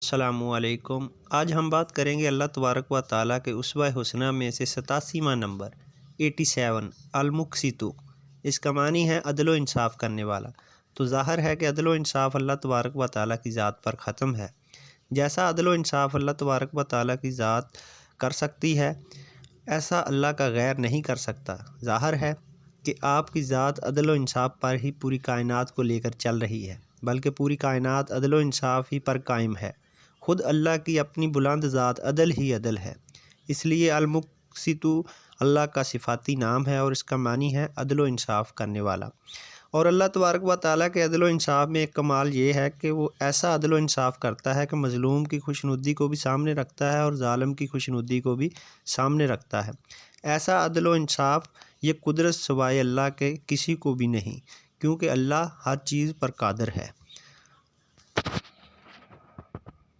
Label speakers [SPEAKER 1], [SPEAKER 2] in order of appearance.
[SPEAKER 1] السلام علیکم۔ آج ہم بات کریں گے اللہ تبارک و تعالیٰ کے اسوہ حسنہ میں سے 87واں نمبر 87 المقسط۔ اس کا معنی ہے عدل و انصاف کرنے والا۔ تو ظاہر ہے کہ عدل و انصاف اللہ تبارک و تعالیٰ کی ذات پر ختم ہے۔ جیسا عدل و انصاف اللہ تبارک و تعالیٰ کی ذات کر سکتی ہے ایسا اللہ کا غیر نہیں کر سکتا۔ ظاہر ہے کہ آپ کی ذات عدل و انصاف پر ہی پوری کائنات کو لے کر چل رہی ہے، بلکہ پوری کائنات عدل و انصاف ہی پر قائم ہے۔ خود اللہ کی اپنی بلند ذات عدل ہی عدل ہے، اس لیے المقسط اللہ کا صفاتی نام ہے اور اس کا معنی ہے عدل و انصاف کرنے والا۔ اور اللہ تبارک و تعالیٰ کے عدل و انصاف میں ایک کمال یہ ہے کہ وہ ایسا عدل و انصاف کرتا ہے کہ مظلوم کی خوشنودی کو بھی سامنے رکھتا ہے اور ظالم کی خوشنودی کو بھی سامنے رکھتا ہے۔ ایسا عدل و انصاف یہ قدرت سوائے اللہ کے کسی کو بھی نہیں، کیونکہ اللہ ہر چیز پر قادر ہے۔